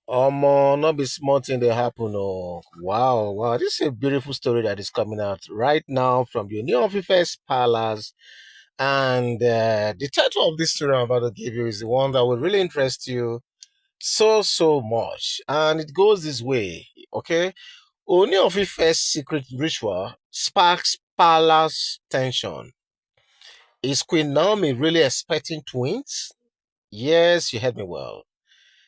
Not be small thing they happen. Oh, wow, wow. This is a beautiful story that is coming out right now from the Ooni Of Ife's palace. And the title of this story I'm about to give you is the one that will really interest you so much. And it goes this way, okay? Ooni Of Ife's secret ritual sparks palace tension. Is Queen Naomi really expecting twins? Yes, you heard me well.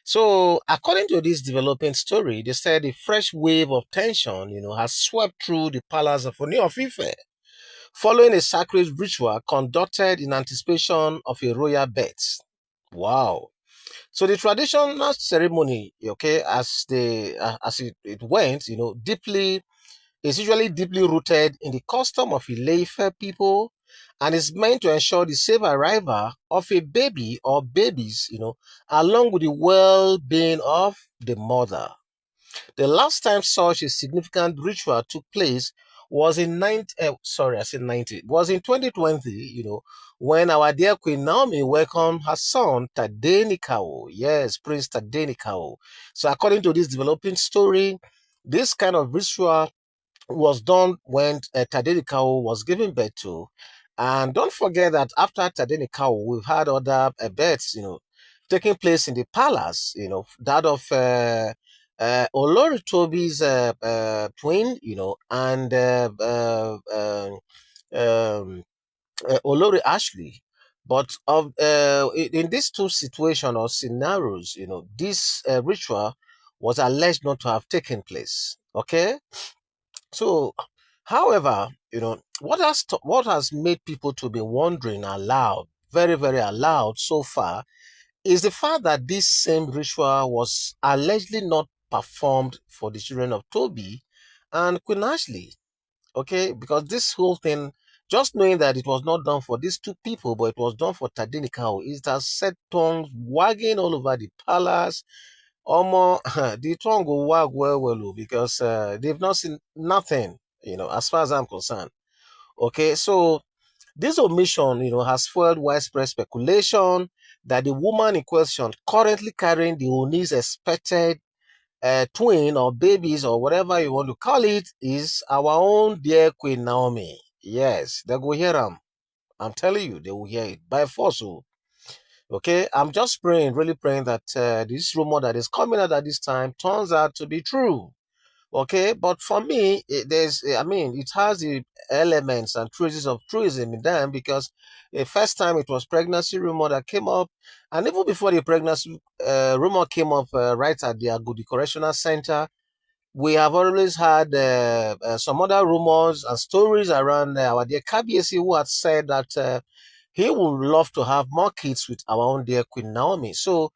So, according to this developing story, they said a fresh wave of tension, has swept through the palace of Ooni of Ife, following a sacred ritual conducted in anticipation of a royal birth. Wow! So the traditional ceremony, okay, as it went, deeply is usually deeply rooted in the custom of Ileife people and is meant to ensure the safe arrival of a baby or babies, along with the well-being of the mother. The last time such a significant ritual took place was in 2020, when our dear Queen Naomi welcomed her son Tadenikao. Yes, Prince Tadenikao. So according to this developing story, this kind of ritual was done when Tadenikao was given birth to. And don't forget that after Tadenikao, we've had other births, taking place in the palace, that of Olori Toby's twin, and um, Olori Ashley. But in these two situations or scenarios, this ritual was alleged not to have taken place. Okay, so, however, what has made people to be wondering aloud, very, very aloud so far, is the fact that this same ritual was allegedly not performed for the children of Toby and Queen Ashley. Okay, because this whole thing, just knowing that it was not done for these two people, but it was done for Tadinikau, it has set tongues wagging all over the palace. Omo, the tongue will wag well, oh, because they've not seen nothing, as far as I'm concerned. Okay, so this omission, has fueled widespread speculation that the woman in question, currently carrying the Oni's expected twin or babies or whatever you want to call it, is our own dear Queen Naomi. Yes, they go hear them. I'm telling you, they will hear it by force. Oh. Okay, I'm just praying, really praying that this rumor that is coming out at this time turns out to be true. Okay, but for me, it has the elements and traces of truism in them because the first time it was pregnancy rumor that came up, and even before the pregnancy rumor came up, right at the Agudi Correctional Center, we have always had some other rumors and stories around our dear KBSC who had said that he would love to have more kids with our own dear Queen Naomi. So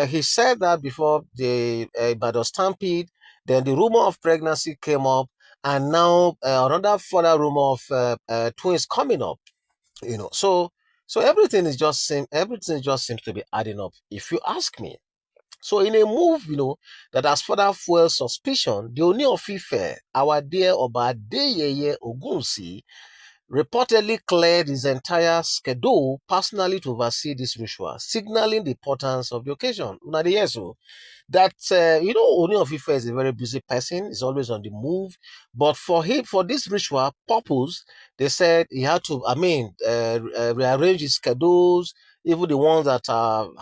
he said that before the Ibadan Stampede, then the rumor of pregnancy came up, and now another further rumor of twins coming up. So everything just seems to be adding up, if you ask me. So in a move, that has further fueled suspicion, the Ooni of Ife, our dear Oba Adeyeye Ogunsi, reportedly cleared his entire schedule personally to oversee this ritual, signaling the importance of the occasion. Una dey hear so? That Ooni of Ife is a very busy person, he's always on the move. But for him, for this ritual purpose, they said he had to, rearrange his schedules, even the ones that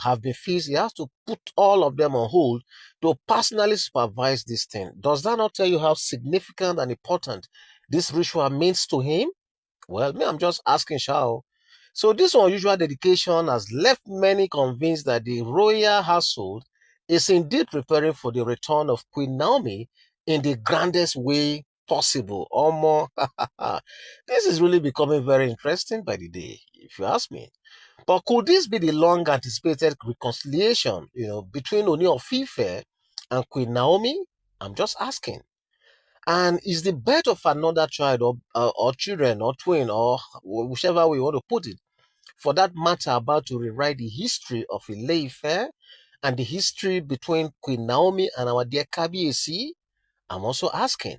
have been fixed, he has to put all of them on hold to personally supervise this thing. Does that not tell you how significant and important this ritual means to him? Well, me, I'm just asking Shao. So this unusual dedication has left many convinced that the royal household is indeed preparing for the return of Queen Naomi in the grandest way possible. Or more, this is really becoming very interesting by the day, if you ask me. But could this be the long anticipated reconciliation, between Ooni of Ife and Queen Naomi? I'm just asking. And is the birth of another child or children or twin or whichever way you want to put it, for that matter, about to rewrite the history of Ile-Ife and the history between Queen Naomi and our dear Kabiyesi? I'm also asking.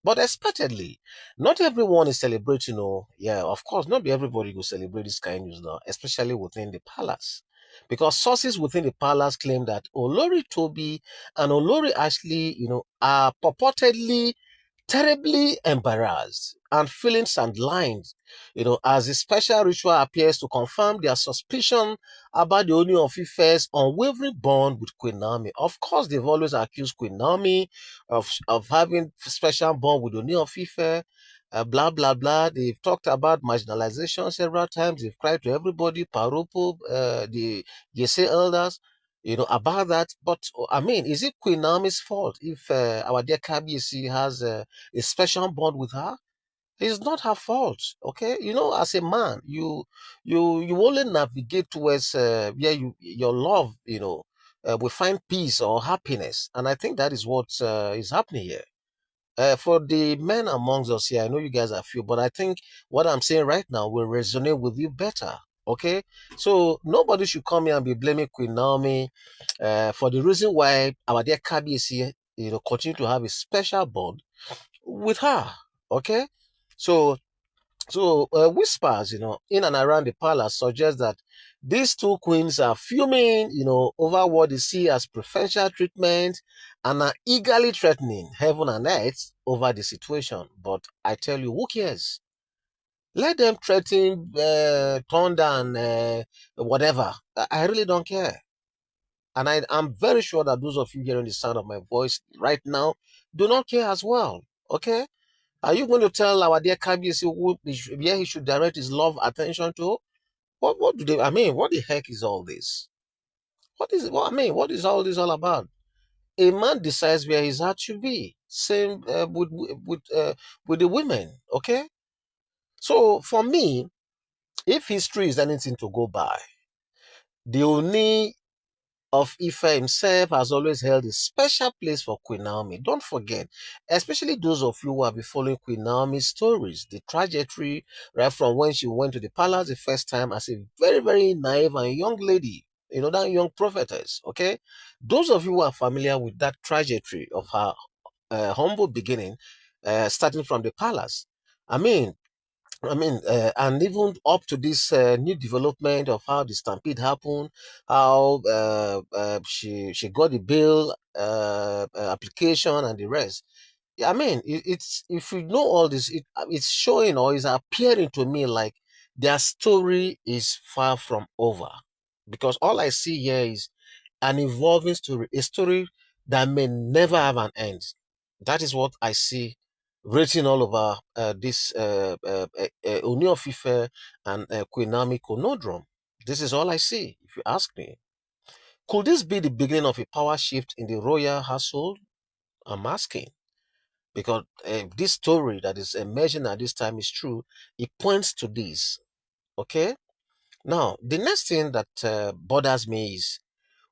But expectedly, not everyone is celebrating. Oh, yeah, of course, not be everybody will celebrate this kind of news now, especially within the palace. because sources within the palace claim that Olori Toby and Olori Ashley, are purportedly terribly embarrassed and feeling sidelined, as the special ritual appears to confirm their suspicion about the Ooni of Ife's unwavering bond with Queen Naomi. Of course, they've always accused Queen Naomi of having special bond with Ooni of Ife, blah, blah, blah. They've talked about marginalization several times. They've cried to everybody, Paropo, the Yese elders, about that. But, I mean, is it Queen Naomi's fault if our dear Kabiyesi has a special bond with her? It's not her fault, okay? As a man, you only navigate towards where your love, will find peace or happiness, and I think that is what is happening here. For the men amongst us here, I know you guys are few, but I think what I'm saying right now will resonate with you better. Okay, so nobody should come here and be blaming Queen Naomi for the reason why our dear Kabiyesi, continue to have a special bond with her. Okay, so whispers, in and around the palace suggest that these two queens are fuming, over what they see as preferential treatment and are eagerly threatening heaven and earth over the situation. But I tell you, who cares? Let them threaten thunder and whatever. I really don't care. And I'm very sure that those of you hearing the sound of my voice right now do not care as well. Okay? Are you going to tell our dear Kabiyesi where he should direct his love attention to? What do they? I mean, what the heck is all this? What is all this all about? A man decides where his heart should be. Same with the women. Okay. So for me, if history is anything to go by, the Oni of Ife himself has always held a special place for Queen Naomi. Don't forget, especially those of you who have been following Queen Naomi's stories, the trajectory right from when she went to the palace the first time as a very, very naive and young lady, that young prophetess, okay? Those of you who are familiar with that trajectory of her humble beginning, starting from the palace, I mean, and even up to this new development of how the stampede happened, how she got the bail application and the rest. Yeah, I mean, it's if you know all this, it's showing or is appearing to me like their story is far from over, because all I see here is an evolving story, a story that may never have an end. That is what I see written all over this Ooni of Ife and Queen Naomi conundrum. This is all I see, if you ask me. Could this be the beginning of a power shift in the royal household? I'm asking. Because this story that is emerging at this time is true, it points to this. Okay? Now, the next thing that bothers me is,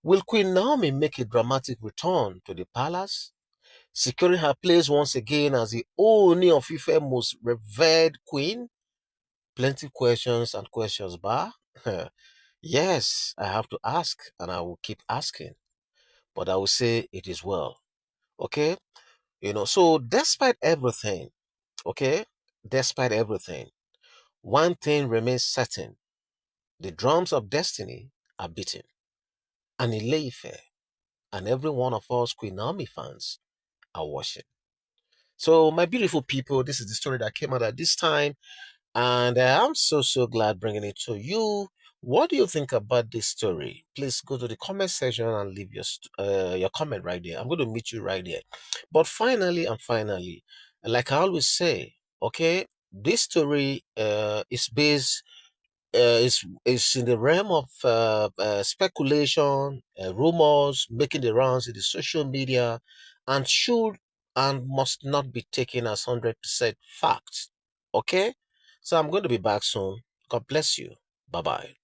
will Queen Naomi make a dramatic return to the palace, securing her place once again as the Ooni of Ife most revered queen? Plenty questions and questions, bar. Yes, I have to ask, and I will keep asking. But I will say it is well. Okay? So despite everything, okay, despite everything, one thing remains certain: the drums of destiny are beating, and Ileife and every one of us Queen Naomi fans are watching. So, my beautiful people, this is the story that came out at this time, and I'm so glad bringing it to you. What do you think about this story? Please go to the comment section and leave your comment right there. I'm going to meet you right there. But finally, like I always say, okay, this story is in the realm of speculation, rumors, making the rounds in the social media, and should and must not be taken as 100% fact. Okay? So I'm going to be back soon. God bless you. Bye bye.